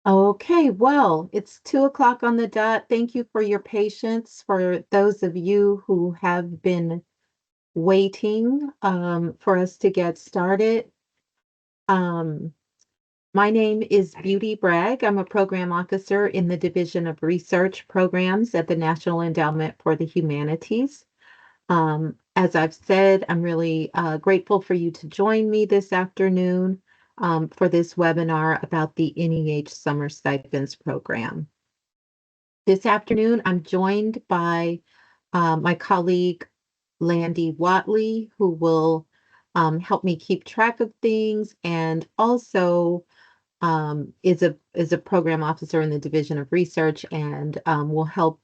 Okay, well, it's 2 o'clock on the dot. Thank you for your patience. For those of you who have been waiting for us to get started. Um, my name is Beauty Bragg. I'm a program officer in the Division of Research Programs at the National Endowment for the Humanities. As I've said, I'm really grateful for you to join me this afternoon for this webinar about the NEH Summer Stipends Program. This afternoon, I'm joined by my colleague, Landy Watley, who will help me keep track of things and also is a program officer in the Division of Research and will help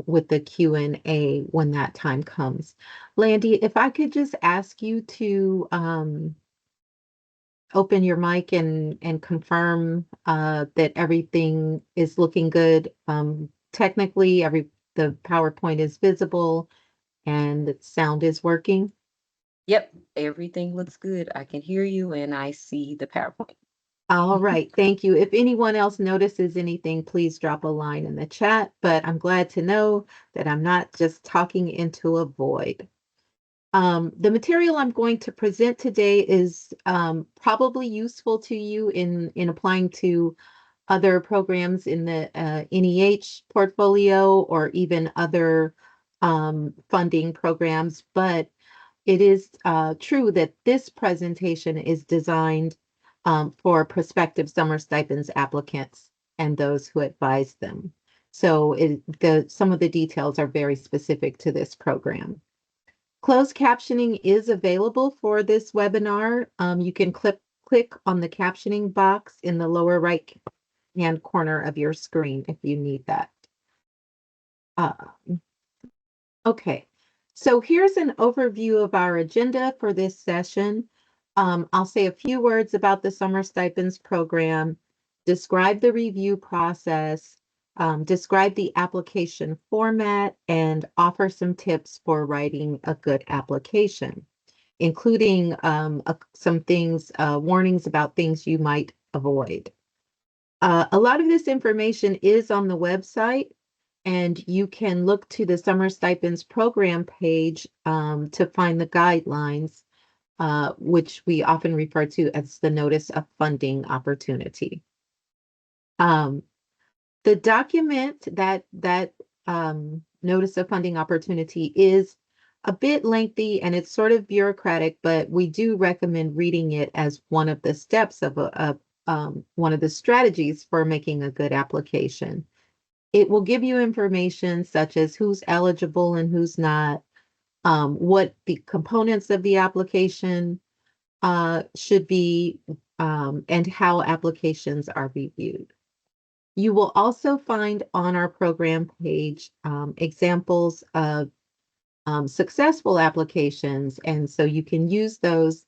with the Q&A when that time comes. Landy, if I could just ask you to open your mic and confirm that everything is looking good. Technically, the PowerPoint is visible and the sound is working. Yep, everything looks good. I can hear you and I see the PowerPoint. All right, thank you. If anyone else notices anything, please drop a line in the chat, but I'm glad to know that I'm not just talking into a void. The material I'm going to present today is probably useful to you in applying to other programs in the NEH portfolio or even other funding programs, but it is true that this presentation is designed for prospective summer stipends applicants and those who advise them. So some of the details are very specific to this program. Closed captioning is available for this webinar. You can click on the captioning box in the lower right-hand corner of your screen if you need that. Uh, okay, so here's an overview of our agenda for this session. I'll say a few words about the Summer Stipends program, describe the review process, describe the application format, and offer some tips for writing a good application, including some things, warnings about things you might avoid. A lot of this information is on the website, and you can look to the Summer Stipends program page to find the guidelines, which we often refer to as the Notice of Funding Opportunity. The document that Notice of Funding Opportunity is a bit lengthy and it's sort of bureaucratic, but we do recommend reading it as one of the steps of one of the strategies for making a good application. It will give you information such as who's eligible and who's not, what the components of the application should be, and how applications are reviewed. You will also find on our program page examples of successful applications, and so you can use those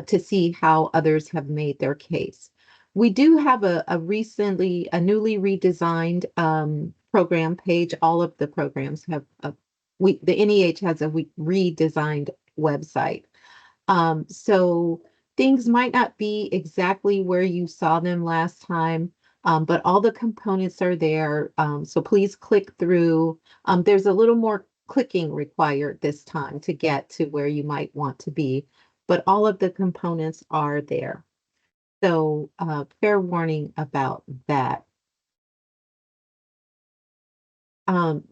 to see how others have made their case. We do have a newly redesigned program page. All of the programs have the NEH has a redesigned website. So things might not be exactly where you saw them last time, but all the components are there. So please click through. There's a little more clicking required this time to get to where you might want to be, but all of the components are there. So fair warning about that. Um,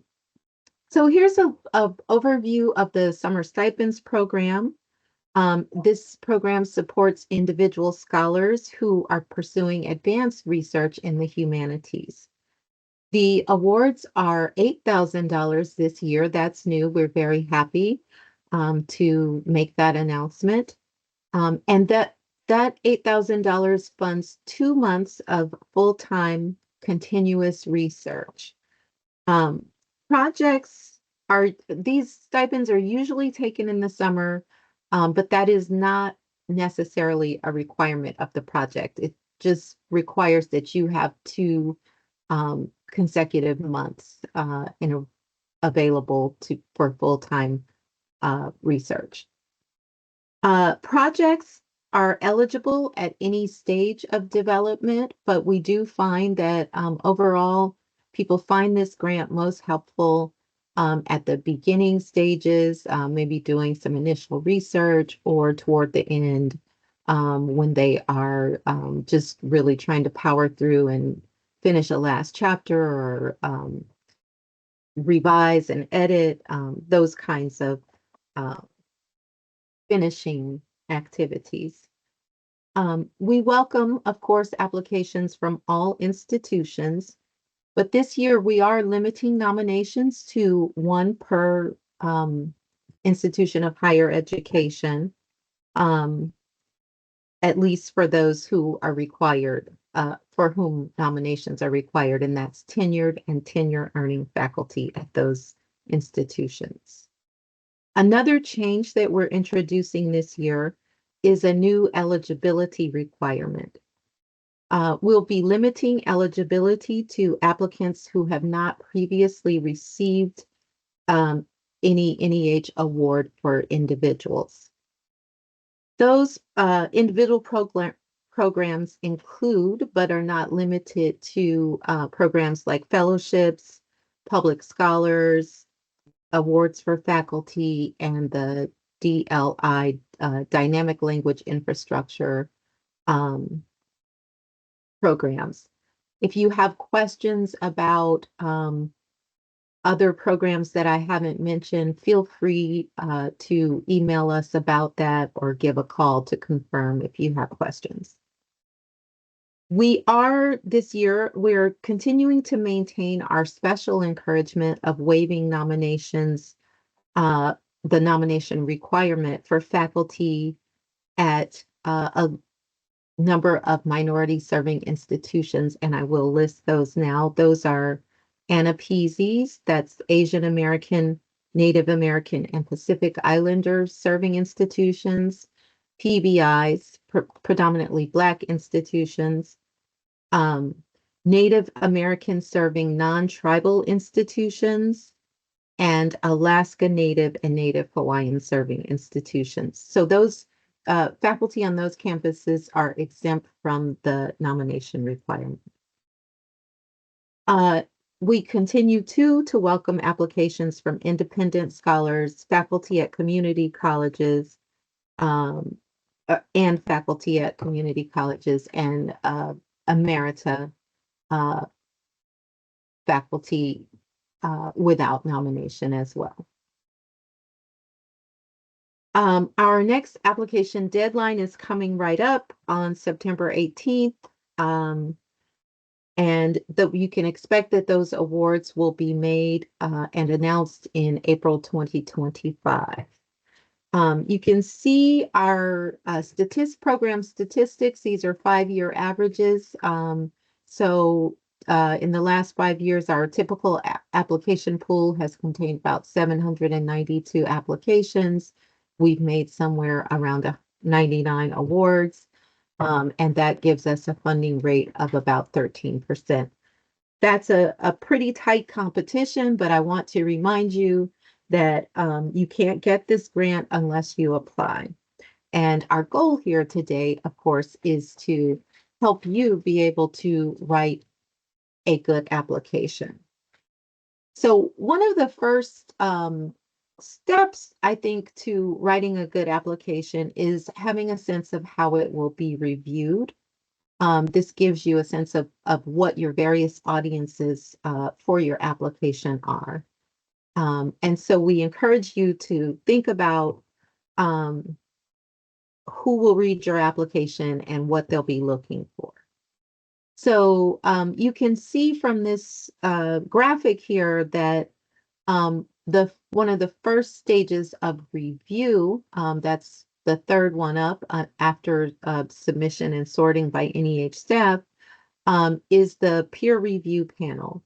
so here's a overview of the Summer Stipends program. This program supports individual scholars who are pursuing advanced research in the humanities. The awards are $8,000 this year. That's new. We're very happy to make that announcement. And that $8,000 funds 2 months of full-time continuous research. Um, these stipends are usually taken in the summer, but that is not necessarily a requirement of the project. It just requires that you have two consecutive months available for full-time research. Projects are eligible at any stage of development, but we do find that overall, people find this grant most helpful at the beginning stages, maybe doing some initial research or toward the end when they are just really trying to power through and finish a last chapter or revise and edit, those kinds of uh, finishing activities. We welcome, of course, applications from all institutions, but this year we are limiting nominations to one per institution of higher education, um, at least for those who are required, for whom nominations are required, and that's tenured and tenure earning faculty at those institutions. Another change that we're introducing this year is a new eligibility requirement. We'll be limiting eligibility to applicants who have not previously received um, any NEH award for individuals. Those individual programs include, but are not limited to, programs like fellowships, public scholars, awards for faculty, and the DLI, Dynamic Language Infrastructure um, programs. If you have questions about other programs that I haven't mentioned, feel free to email us about that or give a call to confirm if you have questions. This year, we're continuing to maintain our special encouragement of waiving nominations, uh, the nomination requirement for faculty at a number of minority serving institutions, and I will list those now. Those are ANAPESES, that's Asian American, Native American, and Pacific Islanders serving institutions, PBIs, predominantly Black institutions, um, Native American serving non-tribal institutions, and Alaska Native and Native Hawaiian serving institutions. So those faculty on those campuses are exempt from the nomination requirement. Uh, we continue to welcome applications from independent scholars, faculty at community colleges, um, and faculty at community colleges and emerita uh, faculty without nomination as well. Our next application deadline is coming right up on September 18th. And you can expect that those awards will be made and announced in April 2025. You can see our program statistics. These are 5-year averages. In the last 5 years, our typical application pool has contained about 792 applications. We've made somewhere around 99 awards, and that gives us a funding rate of about 13%. That's a pretty tight competition, but I want to remind you that you can't get this grant unless you apply. And our goal here today, of course, is to help you be able to write a good application. So one of the first steps, I think, to writing a good application is having a sense of how it will be reviewed. This gives you a sense of what your various audiences for your application are. And so we encourage you to think about um, who will read your application and what they'll be looking for. So you can see from this graphic here that one of the first stages of review, that's the third one up after submission and sorting by NEH staff, is the peer review panel.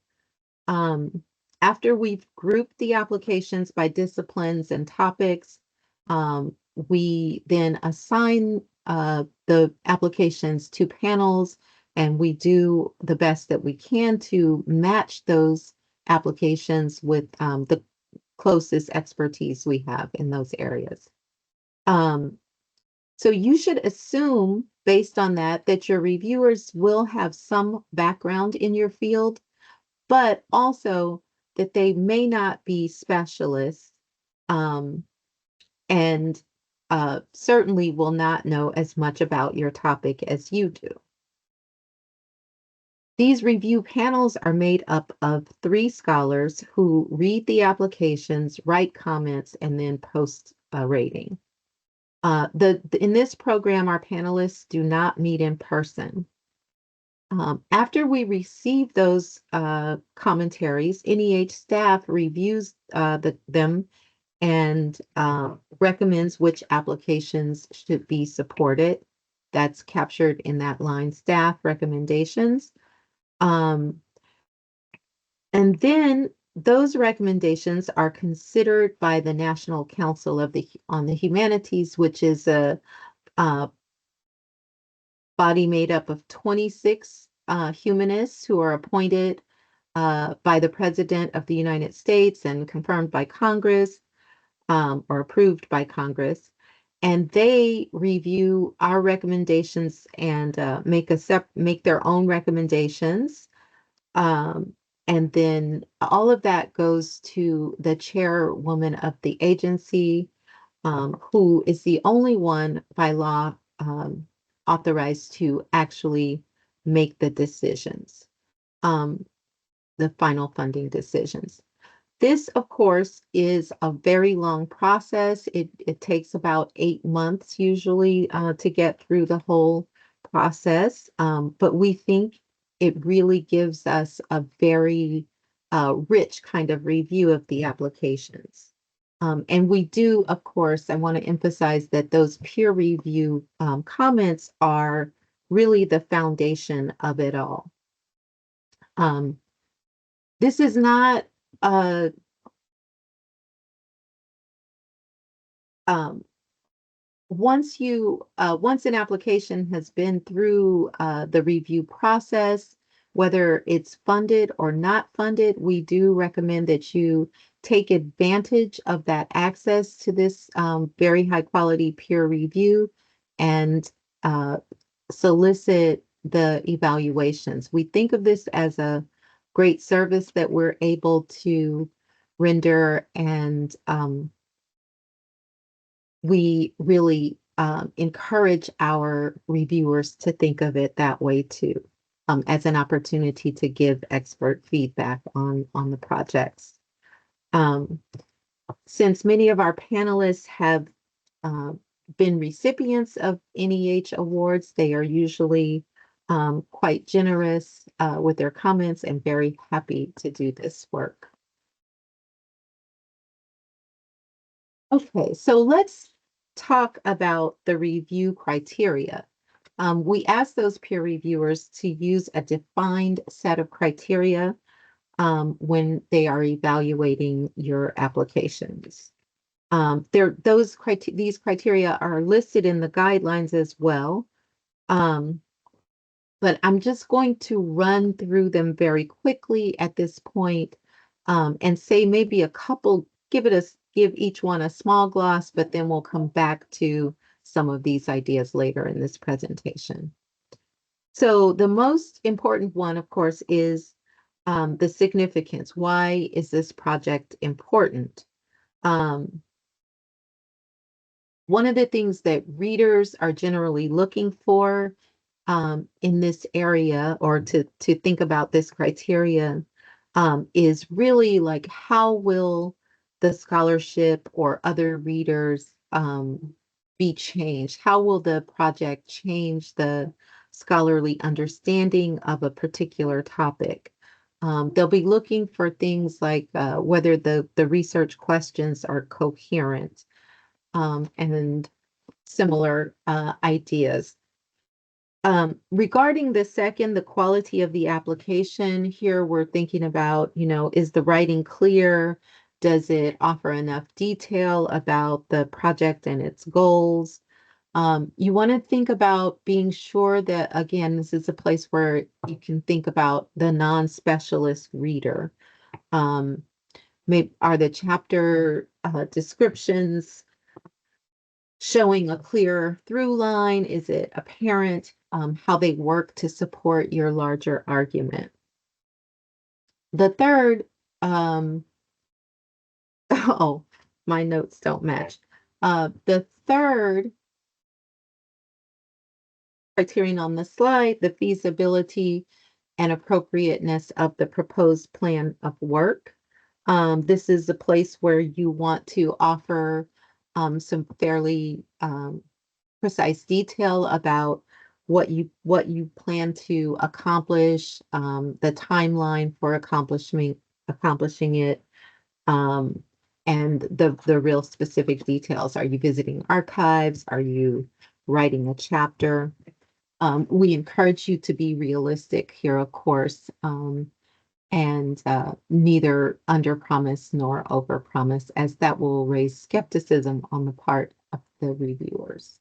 Um, After we've grouped the applications by disciplines and topics, we then assign the applications to panels, and we do the best that we can to match those applications with the closest expertise we have in those areas. Um, So you should assume, based on that, that your reviewers will have some background in your field, but also that they may not be specialists, um, and certainly will not know as much about your topic as you do. These review panels are made up of three scholars who read the applications, write comments, and then post a rating. In this program, our panelists do not meet in person. After we receive those commentaries, NEH staff reviews them and recommends which applications should be supported. That's captured in that line, staff recommendations. Um, and then those recommendations are considered by the National Council on the Humanities, which is a body made up of 26 humanists who are appointed by the President of the United States and confirmed by Congress, or approved by Congress. And they review our recommendations and make their own recommendations. Um, and then all of that goes to the chairwoman of the agency, who is the only one by law authorized to actually make the decisions, um, the final funding decisions. This, of course, is a very long process. It takes about 8 months usually to get through the whole process, but we think it really gives us a very rich kind of review of the applications. And we do, of course, I want to emphasize that those peer review comments are really the foundation of it all. Um, this is not a um, once an application has been through the review process, whether it's funded or not funded, we do recommend that you take advantage of that access to this very high quality peer review and uh, solicit the evaluations. We think of this as a great service that we're able to render, and we really encourage our reviewers to think of it that way too, as an opportunity to give expert feedback on the projects. Um, since many of our panelists have uh, been recipients of NEH awards, they are usually quite generous with their comments and very happy to do this work. Okay, so let's talk about the review criteria. We ask those peer reviewers to use a defined set of criteria when they are evaluating your applications. These criteria are listed in the guidelines as well. Um, but I'm just going to run through them very quickly at this point, and say maybe a couple, give each one a small gloss, but then we'll come back to some of these ideas later in this presentation. So the most important one, of course, is the significance. Why is this project important? Um, One of the things that readers are generally looking for in this area, or to think about this criteria, is really like, how will the scholarship or other readers be changed? How will the project change the scholarly understanding of a particular topic? They'll be looking for things like whether the research questions are coherent, and similar ideas. Regarding the second, the quality of the application, here we're thinking about, is the writing clear? Does it offer enough detail about the project and its goals? You want to think about being sure that, again, this is a place where you can think about the non-specialist reader. Um, Maybe are the chapter descriptions showing a clear through line? Is it apparent how they work to support your larger argument? The third, um, oh, my notes don't match. The third criterion on the slide, the feasibility and appropriateness of the proposed plan of work. This is a place where you want to offer some fairly precise detail about what you plan to accomplish, the timeline for accomplishing it, um, and the real specific details. Are you visiting archives? Are you writing a chapter? We encourage you to be realistic here, of course, and neither under promise nor over promise, as that will raise skepticism on the part of the reviewers.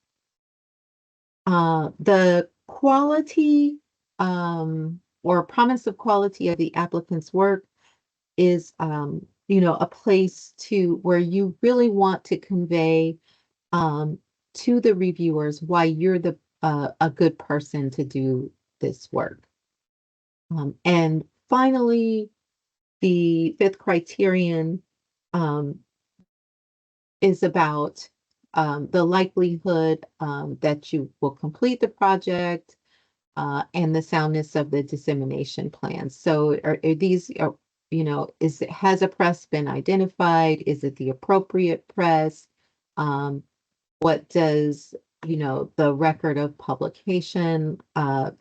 The quality or promise of quality of the applicant's work is, a place to where you really want to convey um, to the reviewers why you're a good person to do this work. And finally, the fifth criterion um, is about the likelihood that you will complete the project and the soundness of the dissemination plans. So are these, has a press been identified? Is it the appropriate press? Um, what does, the record of publication,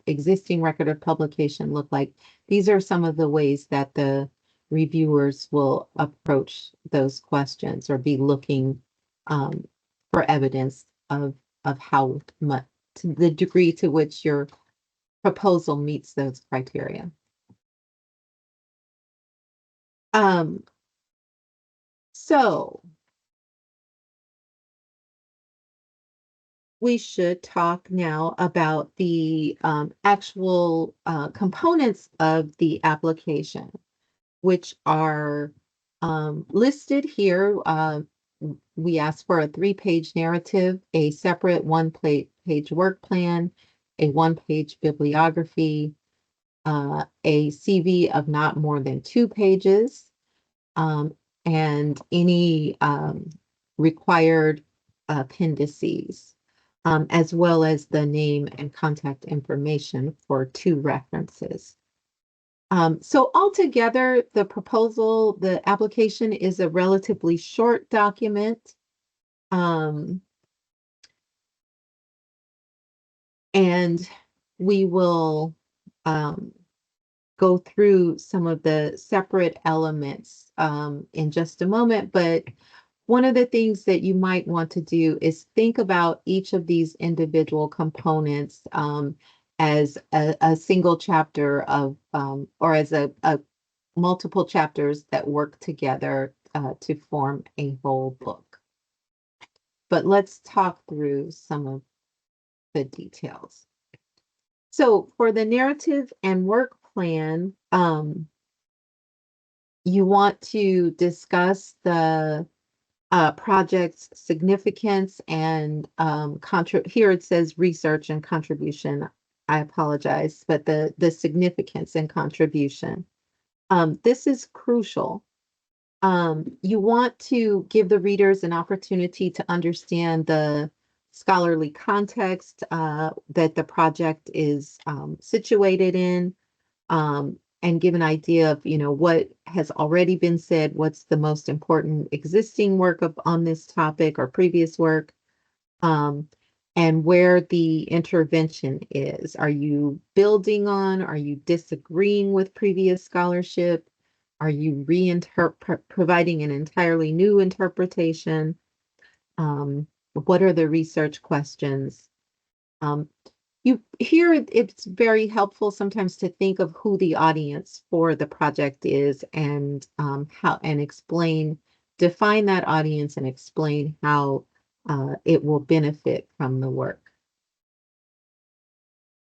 existing record of publication look like? These are some of the ways that the reviewers will approach those questions or be looking um, for evidence of how much, to the degree to which your proposal meets those criteria. Um, so we should talk now about the actual components of the application, which are listed here. We asked for a 3-page narrative, a separate one-page work plan, a one-page bibliography, a CV of not more than 2 pages, um, and any required appendices, as well as the name and contact information for 2 references. So altogether, the application is a relatively short document. Um, and we will um, go through some of the separate elements in just a moment, but one of the things that you might want to do is think about each of these individual components as a single chapter or as a multiple chapters that work together to form a whole book. But let's talk through some of the details. So for the narrative and work plan, you want to discuss the project's significance and here it says research and contribution. I apologize, but the significance and contribution. This is crucial. You want to give the readers an opportunity to understand the scholarly context that the project is situated in, and give an idea of, what has already been said, what's the most important existing work on this topic or previous work, um, and where the intervention is. Are you building on? Are you disagreeing with previous scholarship? Are you providing an entirely new interpretation? What are the research questions? Um, it's very helpful sometimes to think of who the audience for the project is and define that audience and explain how it will benefit from the work.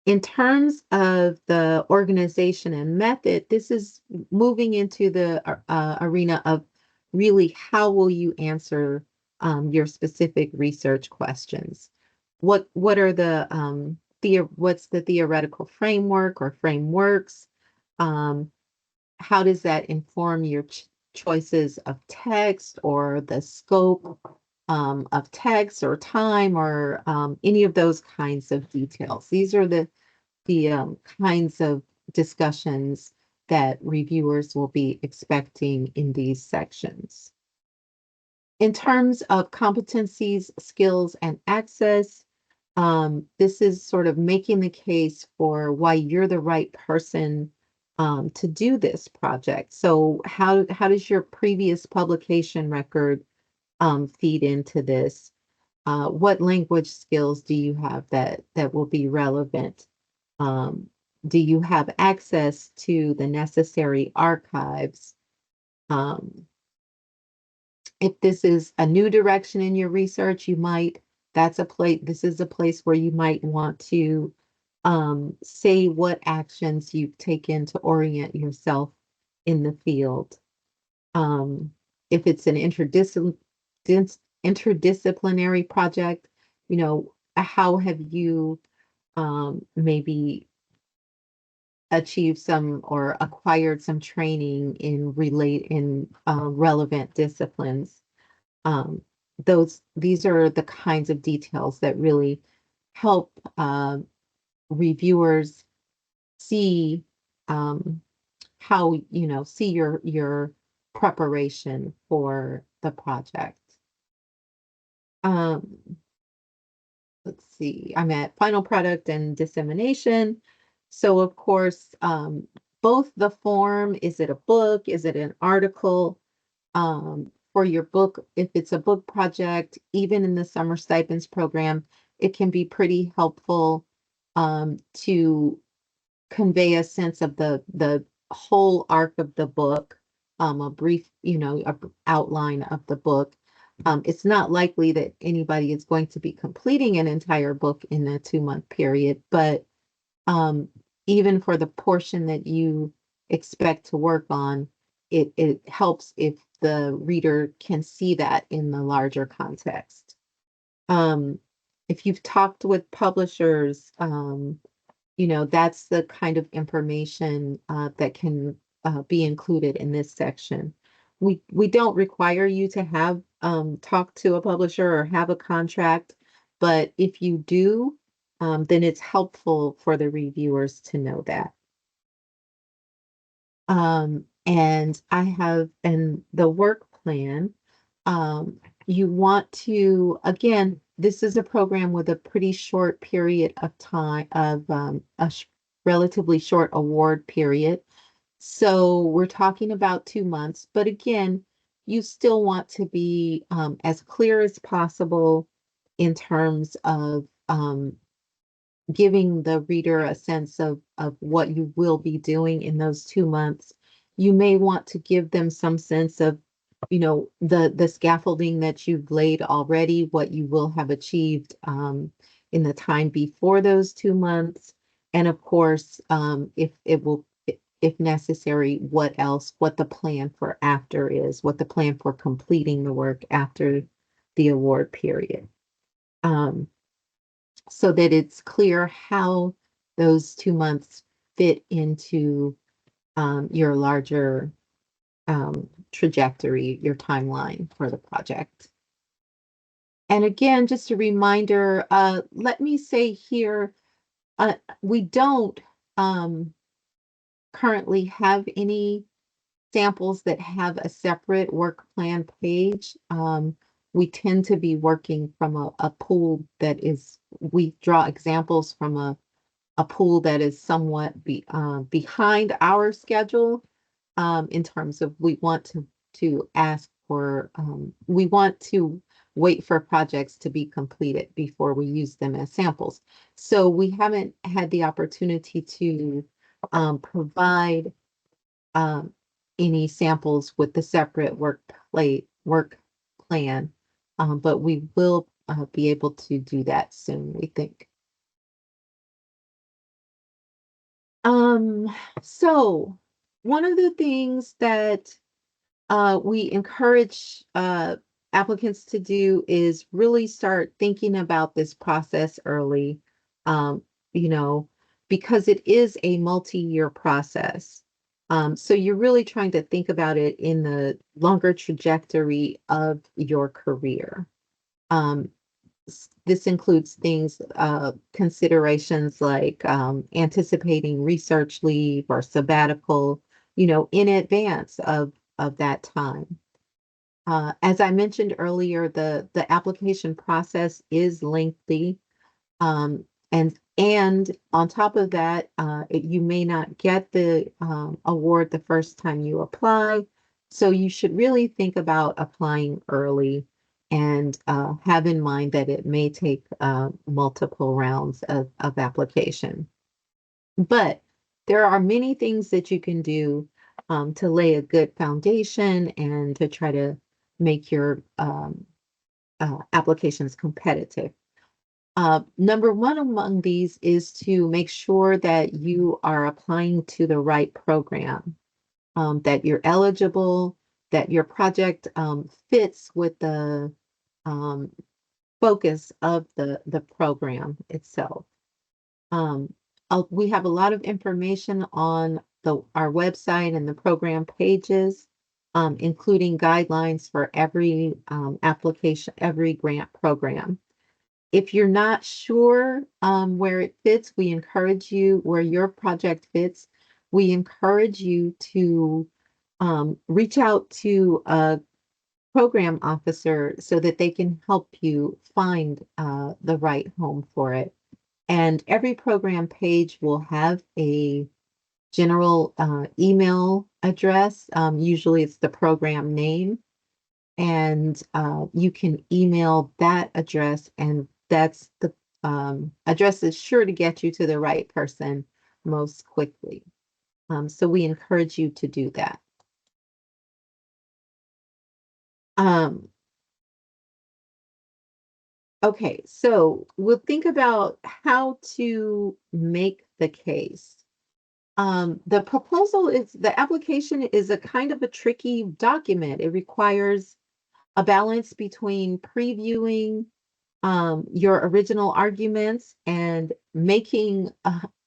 In terms of the organization and method, this is moving into the arena of really how will you answer your specific research questions. What are what's the theoretical framework or frameworks? Um, how does that inform your choices of text or the scope of text or time or any of those kinds of details? These are the kinds of discussions that reviewers will be expecting in these sections. In terms of competencies, skills, and access, this is sort of making the case for why you're the right person to do this project. So how does your previous publication record feed into this? What language skills do you have that will be relevant? Um, do you have access to the necessary archives? Um, if this is a new direction in your research, this is a place where you might want to say what actions you've taken to orient yourself in the field. Um, if it's an interdisciplinary project, how have you maybe achieved some or acquired some training in relevant disciplines? Um, these are the kinds of details that really help reviewers see um, how see your preparation for the project. Um, let's see, I'm at final product and dissemination. So of course, both the form, is it a book, is it an article? For your book, if it's a book project, even in the summer stipends program, it can be pretty helpful to convey a sense of the whole arc of the book, a brief, outline of the book. It's not likely that anybody is going to be completing an entire book in a 2-month period, but um, even for the portion that you expect to work on, it helps if the reader can see that in the larger context. Um, if you've talked with publishers, that's the kind of information that can be included in this section. We don't require you to have talk to a publisher or have a contract, but if you do, then it's helpful for the reviewers to know that. And I have in the work plan, um, you want to, again, this is a program with a pretty short period of time of relatively short award period. So we're talking about 2 months, but again, you still want to be as clear as possible in terms of giving the reader a sense of what you will be doing in those 2 months. You may want to give them some sense of, the scaffolding that you've laid already, what you will have achieved in the time before those 2 months, and of course, if necessary, what the plan for after is, what the plan for completing the work after the award period. Um, so that it's clear how those 2 months fit into your larger trajectory, your timeline for the project. And again, just a reminder, let me say here, we don't um, currently have any samples that have a separate work plan page. We tend to be working from a pool we draw examples from a pool that is somewhat behind our schedule in terms of we want to ask for we want to wait for projects to be completed before we use them as samples. So we haven't had the opportunity to provide um, any samples with the separate work plan, but we will be able to do that soon, we think. So one of the things that we encourage applicants to do is really start thinking about this process early, um, you know, because it is a multi-year process. So you're really trying to think about it in the longer trajectory of your career. Um, this includes things, considerations like anticipating research leave or sabbatical, in advance of that time. As I mentioned earlier, the application process is lengthy, and on top of that, you may not get the award the first time you apply. So you should really think about applying early and have in mind that it may take multiple rounds of application. But there are many things that you can do to lay a good foundation and to try to make your applications competitive. Number one among these is to make sure that you are applying to the right program, that you're eligible, that your project fits with the um, focus of the program itself. Um, we have a lot of information on our website and the program pages, including guidelines for every application, every grant program. If you're not sure where it fits, we encourage you, where your project fits, we encourage you to reach out to a program officer so that they can help you find the right home for it. And every program page will have a general email address. Usually it's the program name, and you can email that address, and that's the address is sure to get you to the right person most quickly. So we encourage you to do that. Um, okay, so we'll think about how to make the case. The application is a kind of a tricky document. It requires a balance between previewing your original arguments and making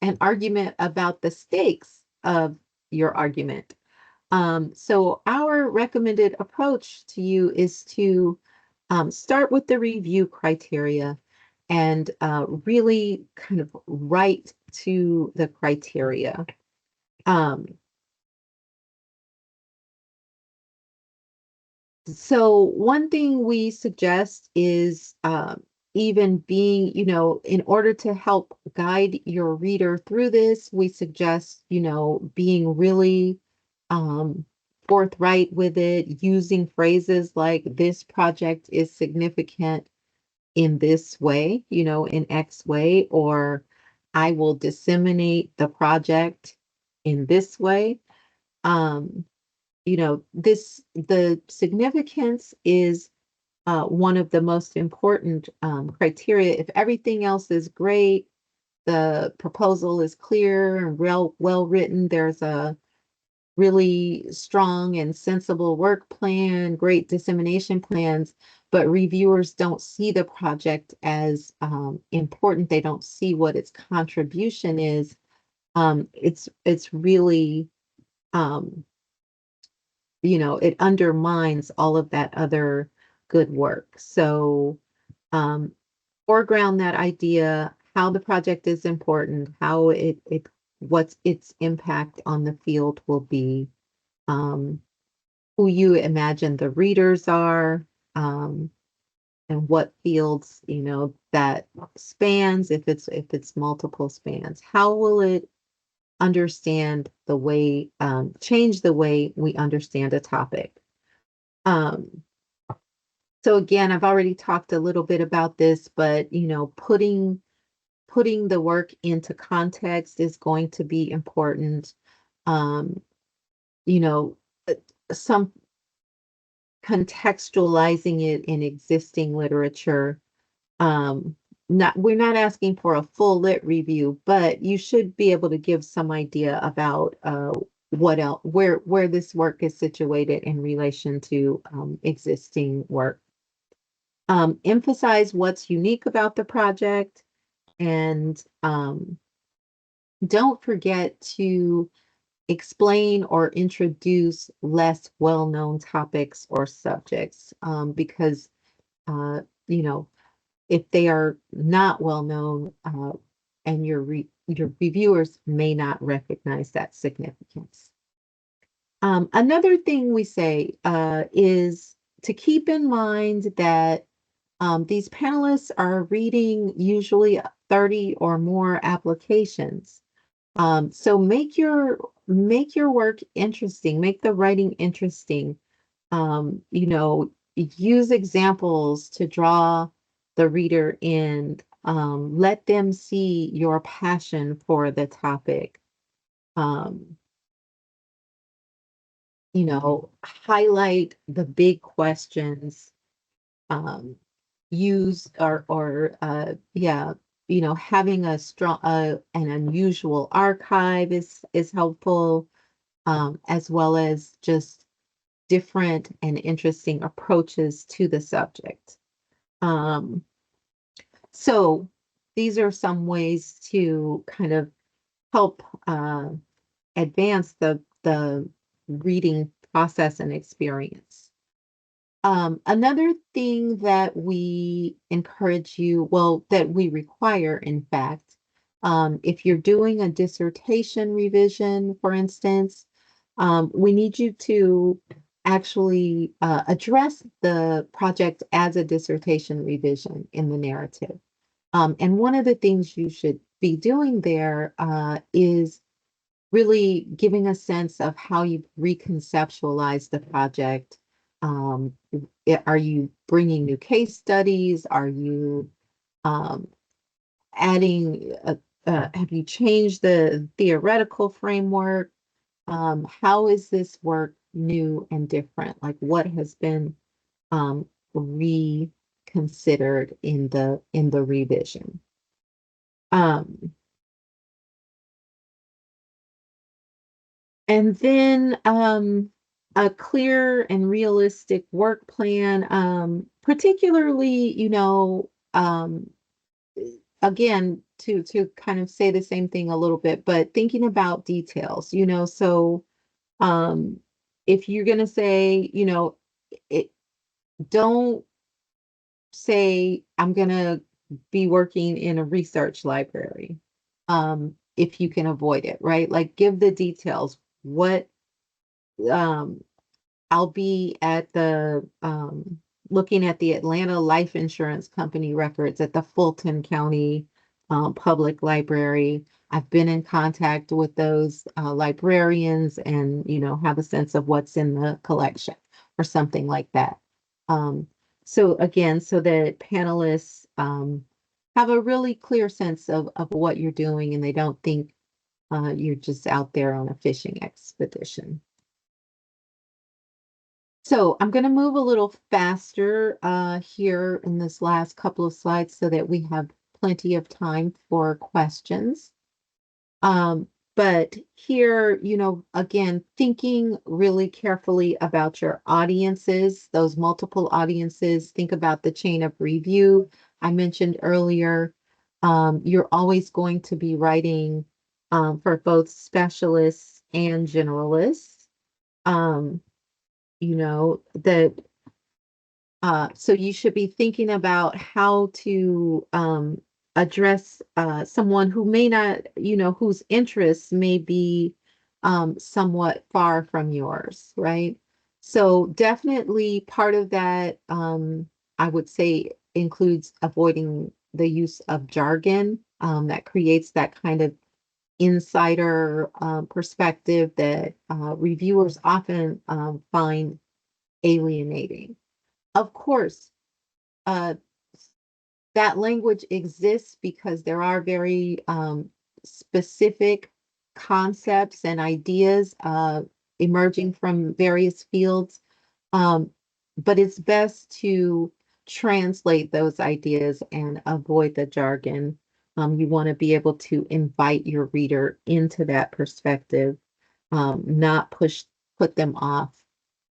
an argument about the stakes of your argument. So our recommended approach to you is to start with the review criteria and really kind of write to the criteria. Um, So one thing we suggest is even being, in order to help guide your reader through this, we suggest, being really um, forthright with it, using phrases like this project is significant in this way, in X way, or I will disseminate the project in this way. Um, the significance is one of the most important criteria. If everything else is great, the proposal is clear and well written, there's a really strong and sensible work plan, great dissemination plans, but reviewers don't see the project as important. They don't see what its contribution is. It's really um, it undermines all of that other good work. So, um, foreground that idea, how the project is important, how what's its impact on the field will be, um, who you imagine the readers are, um, and what fields, that spans, if it's multiple spans. How will it change the way we understand a topic? Um, so again, I've already talked a little bit about this, but putting the work into context is going to be important. Um, you know, uh, some contextualizing it in existing literature. Um, we're not asking for a full lit review, but you should be able to give some idea about what else, where this work is situated in relation to existing work. Emphasize what's unique about the project, and don't forget to explain or introduce less well-known topics or subjects, because uh, you know, if they are not well known, and your reviewers may not recognize that significance. Another thing we say is to keep in mind that these panelists are reading usually 30 or more applications. So make your work interesting, make the writing interesting. You know, use examples to draw the reader in. Let them see your passion for the topic. Um, you know, highlight the big questions. Um, use or yeah, you know, having a strong an unusual archive is helpful, as well as just different and interesting approaches to the subject. Um, so these are some ways to kind of help advance the reading process and experience. Another thing that we encourage you, well, that we require, in fact, if you're doing a dissertation revision, for instance, we need you to actually address the project as a dissertation revision in the narrative. And one of the things you should be doing there is really giving a sense of how you reconceptualize the project. Are you bringing new case studies? Are you um, adding, have you changed the theoretical framework? How is this work new and different? Like what has been reconsidered in the revision? Um, And then a clear and realistic work plan, particularly, you know, again, to kind of say the same thing a little bit, but thinking about details, you know, so um, if you're gonna say, you know, it, don't say I'm gonna be working in a research library, if you can avoid it, right? Like give the details. What um I'll be at the looking at the Atlanta Life Insurance Company records at the Fulton County Public Library. I've been in contact with those librarians and, you know, have a sense of what's in the collection or something like that. Um, so again, so that panelists have a really clear sense of what you're doing and they don't think you're just out there on a fishing expedition. So I'm going to move a little faster here in this last couple of slides so that we have plenty of time for questions. Um, but here, you know, again, thinking really carefully about your audiences, those multiple audiences, think about the chain of review I mentioned earlier. You're always going to be writing for both specialists and generalists. Um, you know, that so you should be thinking about how to address someone who may not, you know, whose interests may be somewhat far from yours, right? So definitely part of that, I would say, includes avoiding the use of jargon that creates that kind of insider perspective that reviewers often find alienating. Of course, uh, that language exists because there are very specific concepts and ideas emerging from various fields. Um, but it's best to translate those ideas and avoid the jargon. You want to be able to invite your reader into that perspective, not put them off.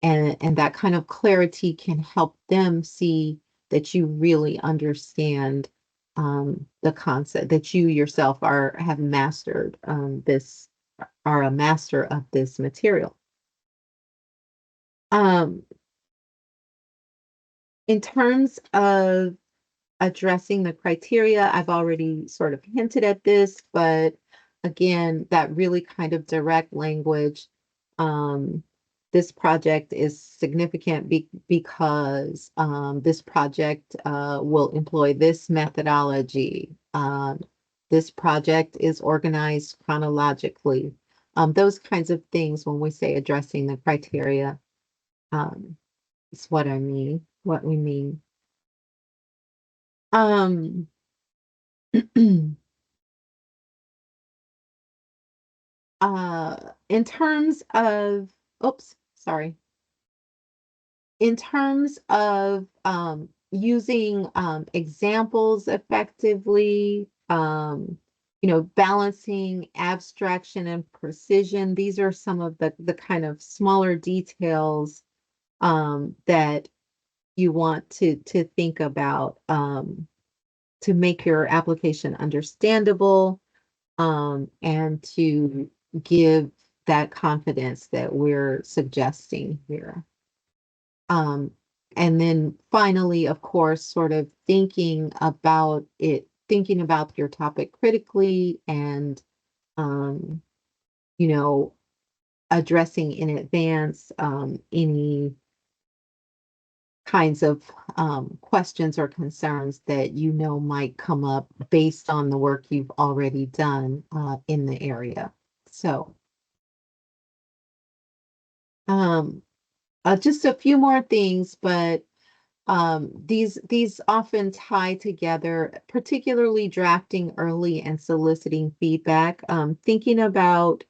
And that kind of clarity can help them see that you really understand the concept, that you yourself have mastered this, are a master of this material. Um, in terms of addressing the criteria, I've already sort of hinted at this, but again, that really kind of direct language. Um, this project is significant because this project will employ this methodology. This project is organized chronologically. Those kinds of things when we say addressing the criteria, um, is what I mean, what we mean. Um, in terms of, oops, sorry. In terms of using examples effectively, balancing abstraction and precision, these are some of the kind of smaller details that you want to think about to make your application understandable and to give that confidence that we're suggesting here. Um, and then finally, of course, sort of thinking about your topic critically and, um, you know, addressing in advance any kinds of questions or concerns that you know might come up based on the work you've already done in the area. So, um, just a few more things, but these often tie together, particularly drafting early and soliciting feedback. Thinking about,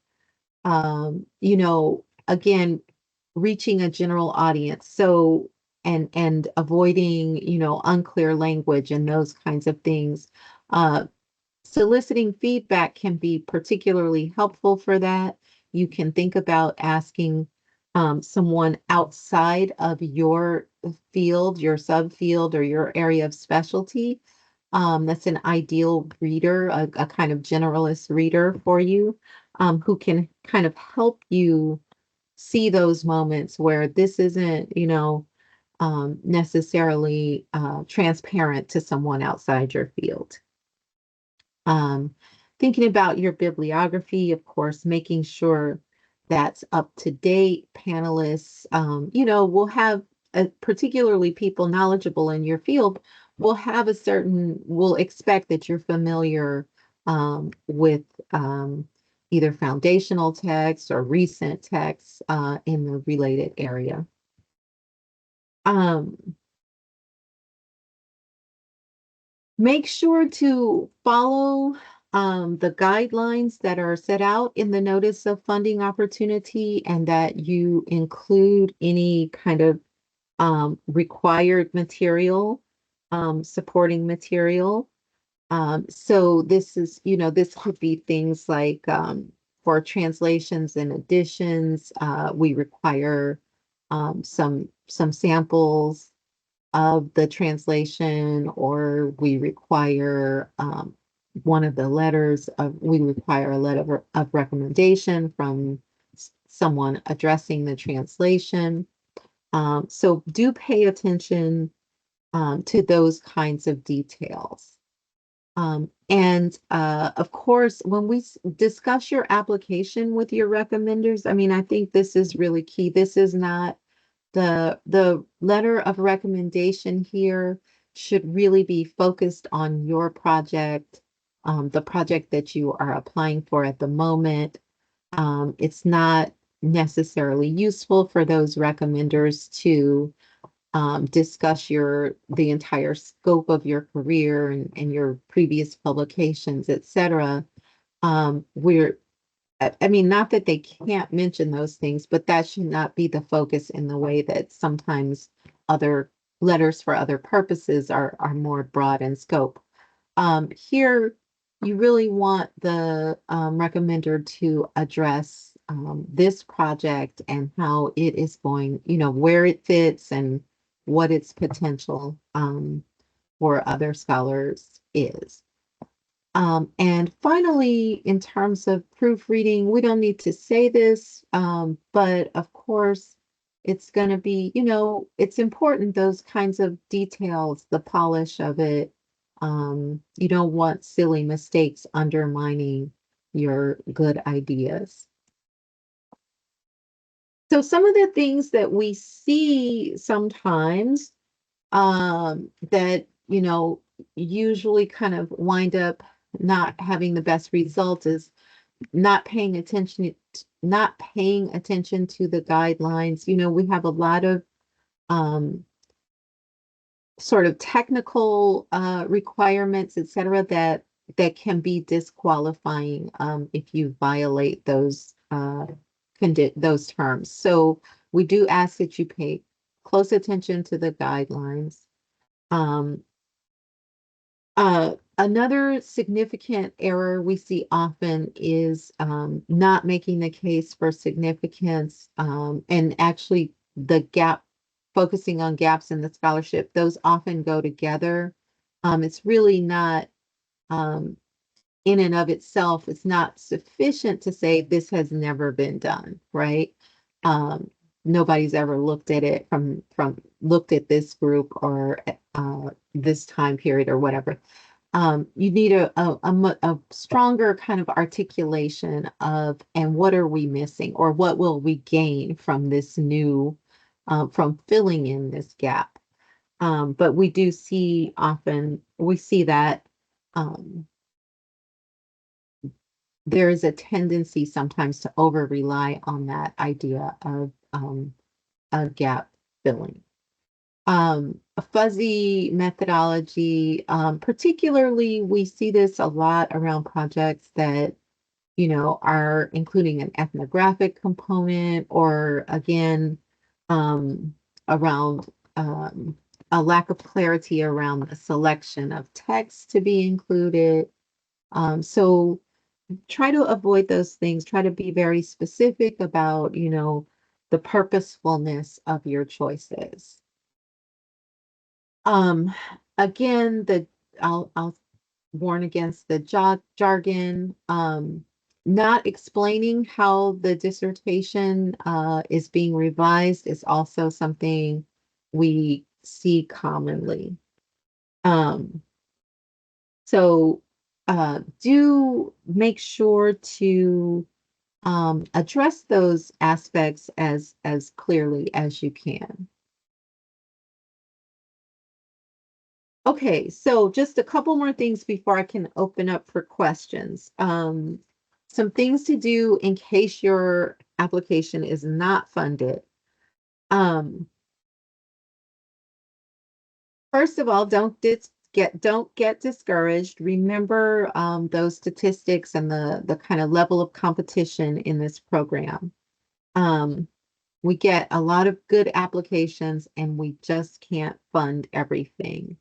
again, reaching a general audience. So and avoiding, unclear language and those kinds of things. Uh, Soliciting feedback can be particularly helpful for that. You can think about asking someone outside of your field, your subfield, or your area of specialty. That's an ideal reader, a kind of generalist reader for you, who can kind of help you see those moments where this isn't, necessarily transparent to someone outside your field. Um, Thinking about your bibliography, of course, making sure that's up to date. Panelists, will have, particularly people knowledgeable in your field, will expect that you're familiar with either foundational texts or recent texts in the related area. Um, Make sure to follow the guidelines that are set out in the notice of funding opportunity and that you include any kind of required material, supporting material. So this could be things like for translations and editions, we require some samples of the translation, or we require a letter of recommendation from someone addressing the translation. So do pay attention to those kinds of details. And of course, when we discuss your application with your recommenders, I mean, I think this is really key. This is not the letter of recommendation here should really be focused on your project, the project that you are applying for at the moment. It's not necessarily useful for those recommenders to discuss the entire scope of your career and your previous publications, etc. We're I mean, not that they can't mention those things, but that should not be the focus in the way that sometimes other letters for other purposes are more broad in scope. Here, you really want the recommender to address this project and how it is going, where it fits and what its potential for other scholars is. And finally, in terms of proofreading, we don't need to say this, but of course, it's going to be, it's important, those kinds of details, the polish of it. You don't want silly mistakes undermining your good ideas. So some of the things that we see sometimes that, usually kind of wind up not having the best results is not paying attention to the guidelines. We have a lot of um, sort of technical requirements, et cetera, that can be disqualifying if you violate those terms. So we do ask that you pay close attention to the guidelines. Um, Another significant error we see often is not making the case for significance, and actually focusing on gaps in the scholarship. Those often go together. It's really not, um, in and of itself, it's not sufficient to say this has never been done, right? Um, Nobody's ever looked at it looked at this group or this time period or whatever. You need a stronger kind of articulation of, and what are we missing, or what will we gain from this new, from filling in this gap. But we see that um, there is a tendency sometimes to over rely on that idea of gap filling. A fuzzy methodology, particularly we see this a lot around projects that, are including an ethnographic component, or again, um, around a lack of clarity around the selection of text to be included. So try to avoid those things. Try to be very specific about, the purposefulness of your choices. Um, Again, I'll warn against the jargon. Not explaining how the dissertation is being revised is also something we see commonly. Um, so do make sure to address those aspects as clearly as you can. Okay, so just a couple more things before I can open up for questions. Some things to do in case your application is not funded. Um, First of all, don't get discouraged. Remember those statistics and the kind of level of competition in this program. Um, we get a lot of good applications, and we just can't fund everything.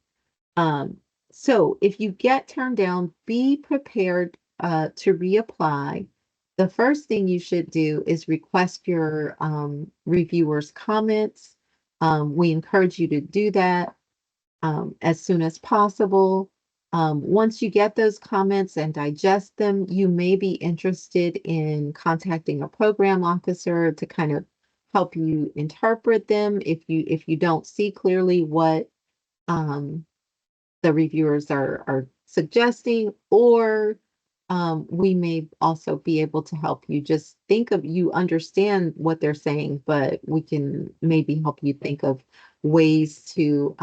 Um, so if you get turned down, be prepared to reapply. The first thing you should do is request your reviewers' comments. We encourage you to do that as soon as possible. Once you get those comments and digest them, you may be interested in contacting a program officer to kind of help you interpret them if you don't see clearly what um, the reviewers are suggesting, or we may also be able to help you just think of, you understand what they're saying, but we can maybe help you think of ways to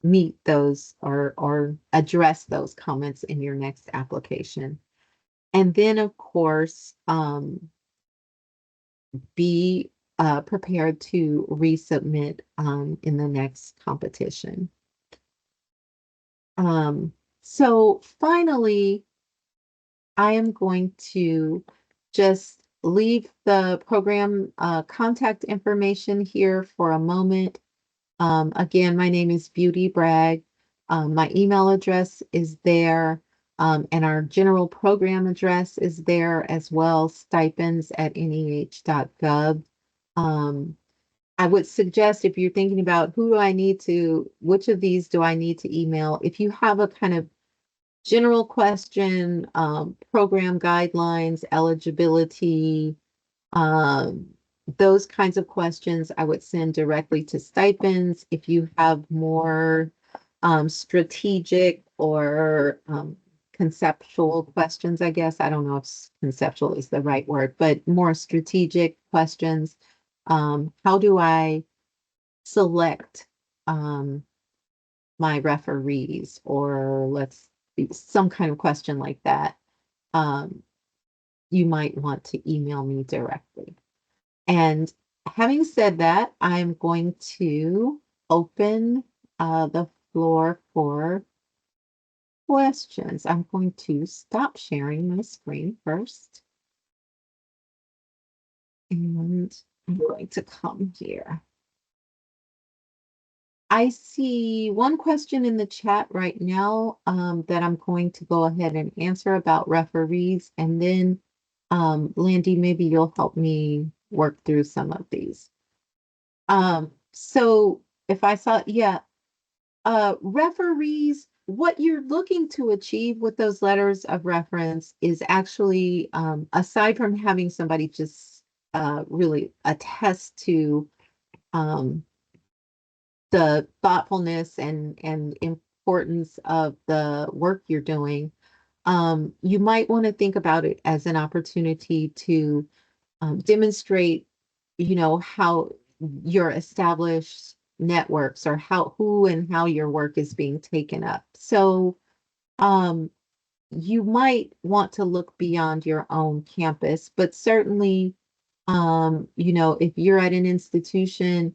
meet those, or address those comments in your next application. And then, of course, be prepared to resubmit in the next competition. So finally, I am going to just leave the program contact information here for a moment. Again, my name is Beauty Bragg. My email address is there, and our general program address is there as well, stipends@neh.gov. Um, I would suggest if you're thinking about who do I need to, which of these do I need to email? If you have a kind of general question, program guidelines, eligibility, um, those kinds of questions I would send directly to Stipends. If you have more strategic or conceptual questions, I guess, I don't know if conceptual is the right word, but more strategic questions. How do I select um, my referees, or let's some kind of question like that? Um, you might want to email me directly. And having said that, I'm going to open the floor for questions. I'm going to stop sharing my screen first. And I'm going to come here. I see one question in the chat right now that I'm going to go ahead and answer about referees. And then, Landy, maybe you'll help me work through some of these. So if I saw, yeah, referees, what you're looking to achieve with those letters of reference is actually, aside from having somebody just really attest to um, the thoughtfulness and importance of the work you're doing, you might want to think about it as an opportunity to demonstrate, how your established networks or how who and how your work is being taken up. So um, you might want to look beyond your own campus, but certainly, if you're at an institution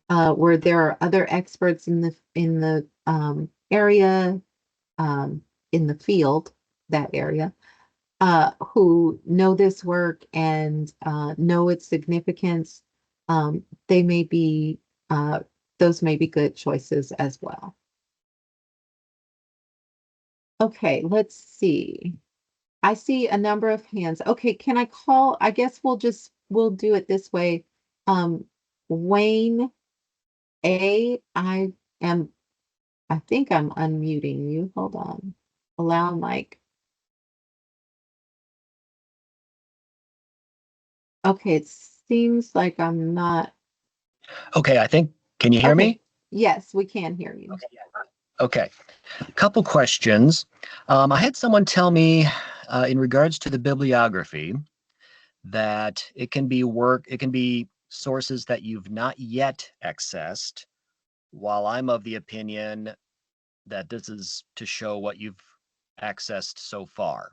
where there are other experts in the area, um, in the field, that area, who know this work and know its significance, they may be those may be good choices as well. Okay, let's see. I see a number of hands. Okay, can I call? I guess we'll do it this way. Um, Wayne A, am I think I'm unmuting you. Hold on. Allow mic. Okay, it seems like I'm not. Okay, I think, can you hear Okay. me? Yes, we can hear you. Okay, a couple questions. I had someone tell me in regards to the bibliography that it can be sources that you've not yet accessed, while I'm of the opinion that this is to show what you've accessed so far.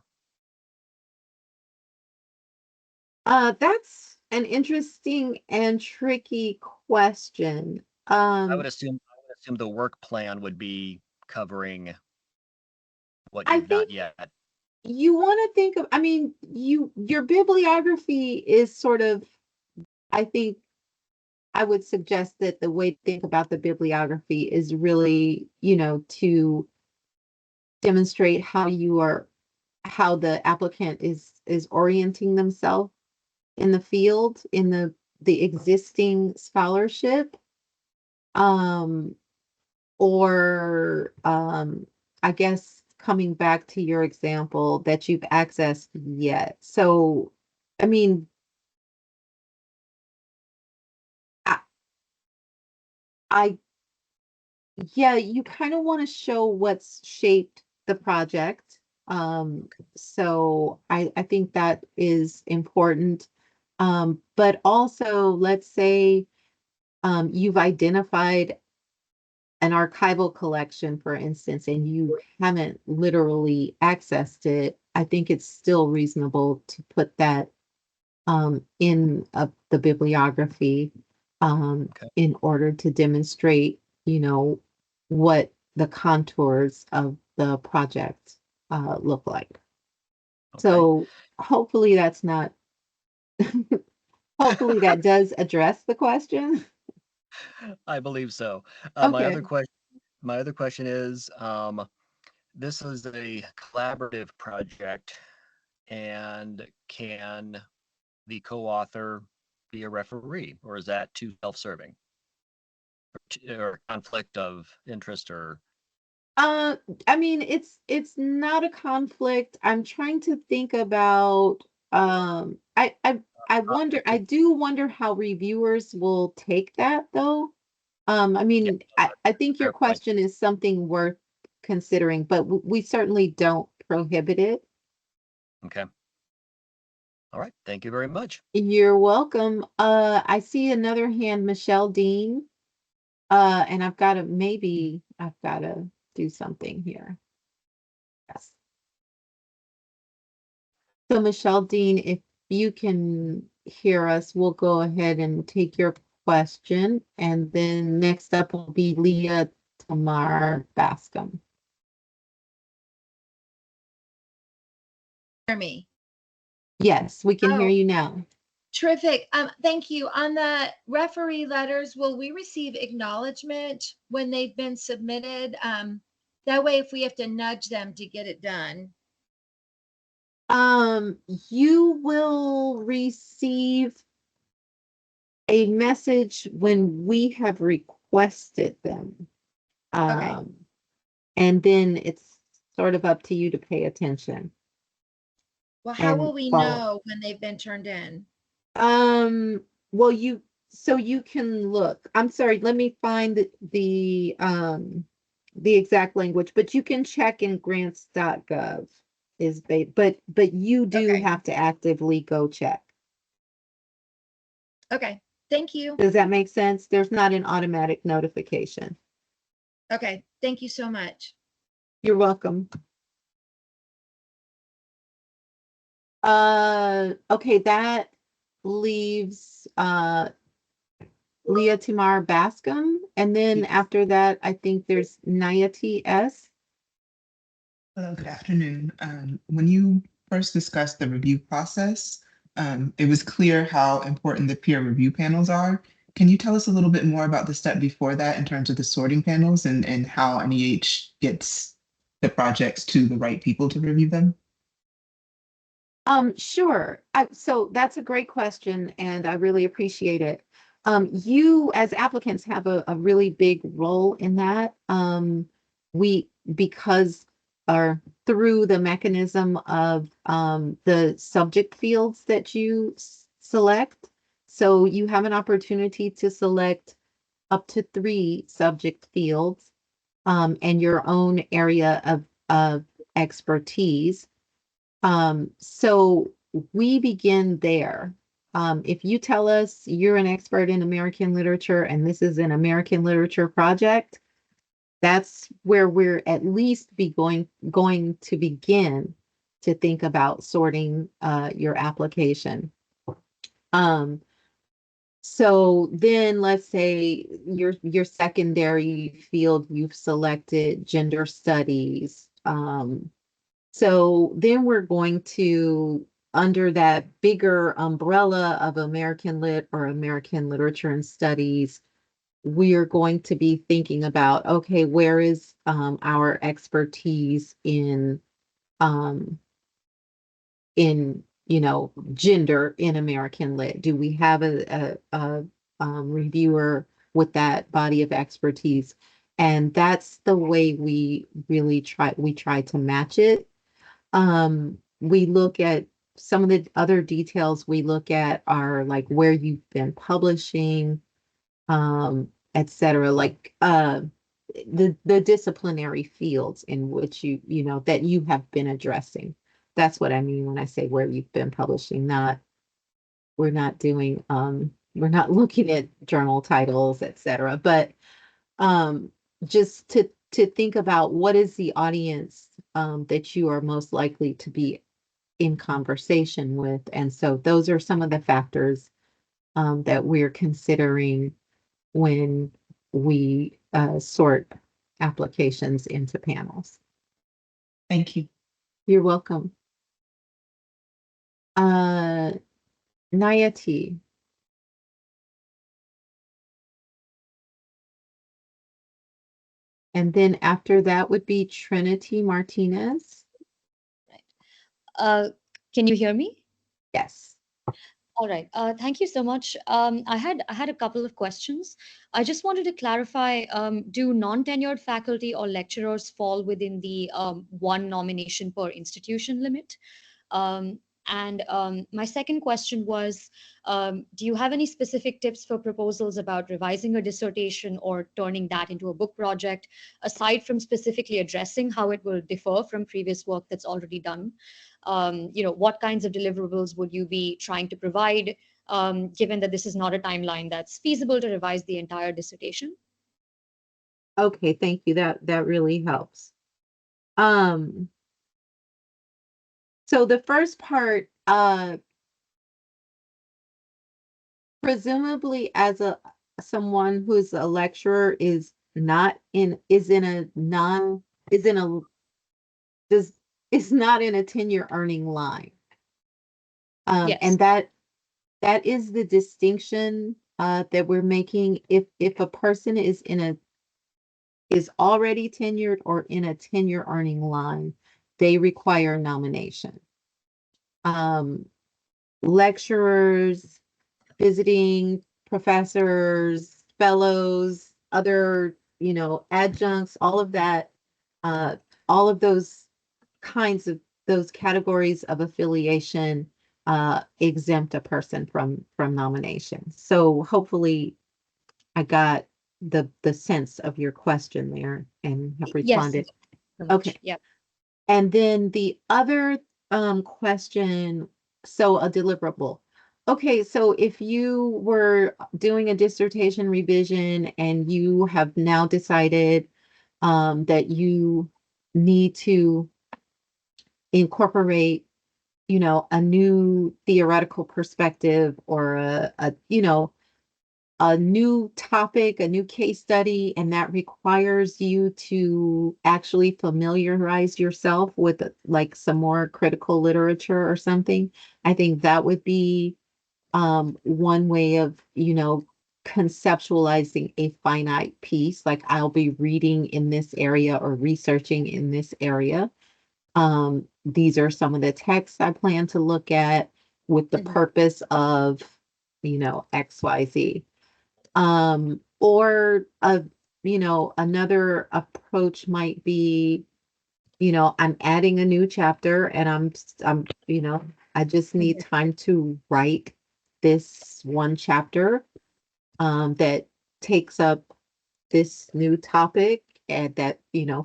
That's an interesting and tricky question. I would assume the work plan would be covering what I you've not think yet. you want to think of, I mean, your bibliography is sort of, I think I would suggest that the way to think about the bibliography is really, to demonstrate how the applicant is orienting themselves in the field, in the existing scholarship. Um, or I guess coming back to your example that you've accessed yet. So, I mean, I, I yeah, you kind of want to show what's shaped the project. So I think that is important. But also, let's say you've identified an archival collection, for instance, and you haven't literally accessed it. I think it's still reasonable to put that in the bibliography Okay. in order to demonstrate, what the contours of the project look like. Okay. So hopefully that's not, hopefully that does address the question. I believe so. Okay. My other question is, this is a collaborative project, and can the co-author be a referee, or is that too self-serving? Or conflict of interest or Uh, I mean, it's not a conflict. I'm trying to think about, I wonder, I conflict? do wonder how reviewers will take that though. I Yeah, mean, I think your fair point. question is something worth considering, but we certainly don't prohibit it. Okay. All right. Thank you very much. You're welcome. I see another hand, Michelle Dean. And I've gotta do something here. Yes. So Michelle Dean, if you can hear us, we'll go ahead and take your question. And then next up will be Leah Tamar Bascom. Hear me. Yes, we can hear Oh, you now. terrific. Thank you. On the referee letters, will we receive acknowledgement when they've been submitted? That way, if we have to nudge them to get it done. You will receive a message when we have requested them. Okay. And then it's sort of up to you to pay attention Well, how and will we follow. know when they've been turned in? Well, so you can look. I'm sorry, let me find the exact language, but you can check in grants.gov but you do Okay. have to actively go check. Okay. Thank you. Does that make sense? There's not an automatic notification. Okay. Thank you so much. You're welcome. Okay, that leaves Leah Tamar Bascom, and then Yes. after that, I think there's Nayati S. Hello, good afternoon. When you first discussed the review process, it was clear how important the peer review panels are. Can you tell us a little bit more about the step before that in terms of the sorting panels and how NEH gets the projects to the right people to review them? Sure. So that's a great question, and I really appreciate it. You as applicants have a really big role in that. We because or through the mechanism of the subject fields that you select. So you have an opportunity to select up to 3 subject fields and your own area of expertise. So we begin there. If you tell us you're an expert in American literature and this is an American literature project, that's where we're at least going to begin to think about sorting your application. Um, so then let's say your secondary field, you've selected gender studies. So then we're going to, under that bigger umbrella of American Lit or American Literature and Studies, we are going to be thinking about, okay, where is our expertise um, in gender in American Lit? Do we have a reviewer with that body of expertise? And that's the way we try to match it. We look at some of the other details we look at are like where you've been publishing, et cetera, like the disciplinary fields in which that you have been addressing. That's what I mean when I say where you've been publishing, not we're not looking at journal titles, et cetera, but just to think about what is the audience that you are most likely to be in conversation with. And so those are some of the factors that we're considering when we sort applications into panels. Thank you. You're welcome. Uh, Nayati. And then after that would be Trinity Martinez. Uh, can you hear me? Yes. All right. Thank you so much. I had a couple of questions. I just wanted to clarify, do non-tenured faculty or lecturers fall within the one nomination per institution limit? Um, and my second question was, do you have any specific tips for proposals about revising a dissertation or turning that into a book project, aside from specifically addressing how it will differ from previous work that's already done? What kinds of deliverables would you be trying to provide, given that this is not a timeline that's feasible to revise the entire dissertation? Okay, thank you. That really helps. Um, so the first part, presumably as a someone who's a lecturer is in a non is in a does is not in a tenure earning line. Yes. And that is the distinction that we're making. If a person is already tenured or in a tenure earning line, they require nomination. Um, Lecturers, visiting professors, fellows, other, adjuncts, all of that, uh, all of those categories of affiliation exempt a person from nomination. So hopefully I got the sense of your question there and have Yes. responded. So Okay. much. Yeah. And then the other question, so a deliverable. Okay, so if you were doing a dissertation revision and you have now decided that you need to incorporate, a new theoretical perspective or a new topic, a new case study, and that requires you to actually familiarize yourself with like some more critical literature or something, I think that would be one way of, conceptualizing a finite piece. Like I'll be reading in this area or researching in this area. These are some of the texts I plan to look at with the Mhm. purpose of, XYZ. Or another approach might be, I'm adding a new chapter and I just need Mhm. time to write this one chapter that takes up this new topic and that,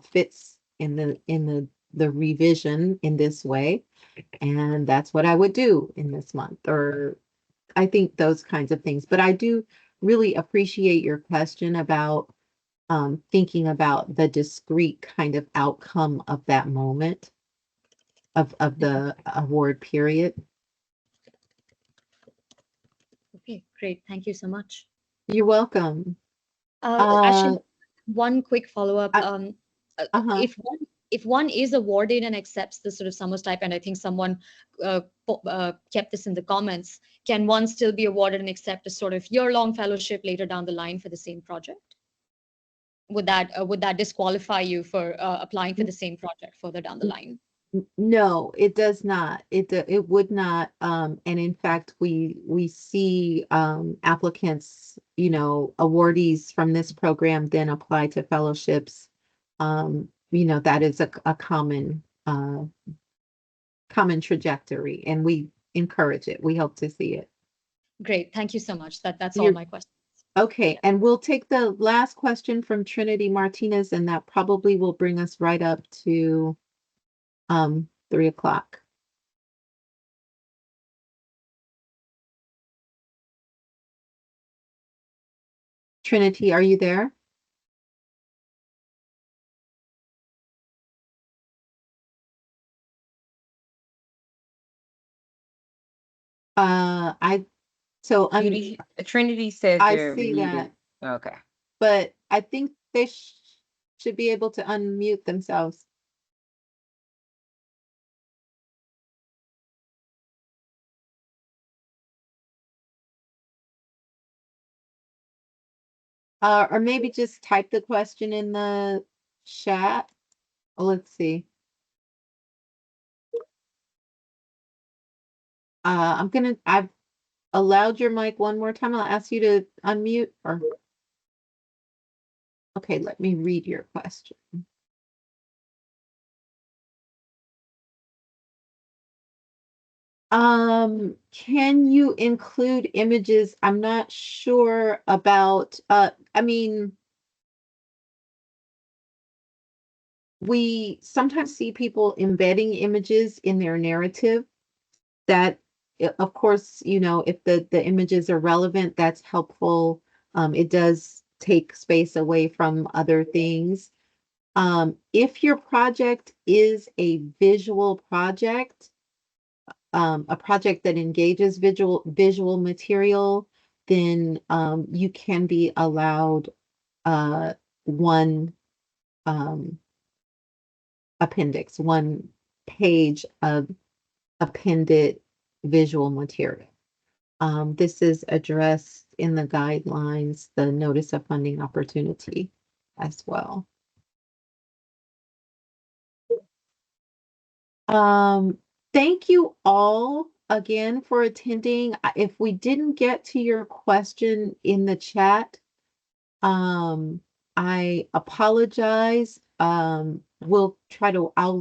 fits in the revision in this way. And that's what I would do in this month, or I think those kinds of things. But I do really appreciate your question about thinking about the discrete kind of outcome of that moment of the award period. Okay, great. Thank you so much. You're welcome. Actually, Uh, one quick follow-up. I, uh-huh. If one is awarded and accepts the sort of summer stipend, I think someone kept this in the comments. Can one still be awarded and accept a sort of year-long fellowship later down the line for the same project? Would that disqualify you for applying for the same project further down the line? No, it does not. It would not. And in fact, we see applicants, awardees from this program then apply to fellowships. That is a common trajectory, and we encourage it. We hope to see it. Great. Thank you so much. That's all You're my questions. okay, Yeah. and we'll take the last question from Trinity Martinez, and that probably will bring us right up to 3 o'clock. Trinity, are you there? I so Beauty, Trinity says I they're see muted. that, Okay. but I think they should be able to unmute themselves. Or maybe just type the question in the chat. Let's see. allowed your mic one more time, I'll ask you to unmute or. Okay, let me read your question. Can you include images? I'm not sure about, I mean, we sometimes see people embedding images in their narrative that, of course, you know, if the images are relevant, that's helpful. It does take space away from other things. If your project is a visual project, a project that engages visual material, then you can be allowed one um, appendix, one page of appended visual material. This is addressed in the guidelines, the notice of funding opportunity as well. Thank you all again for attending. If we didn't get to your question in the chat, I apologize. I'll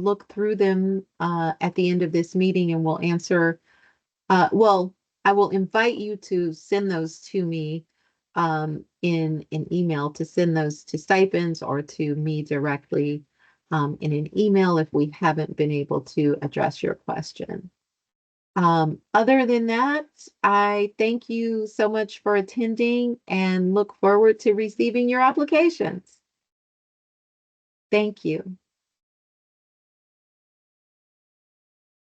look through them at the end of this meeting and we'll answer. Well, I will invite you to send those to me in an email, to send those to Stipends or to me directly in an email if we haven't been able to address your question. Other than that, I thank you so much for attending and look forward to receiving your applications. Thank you.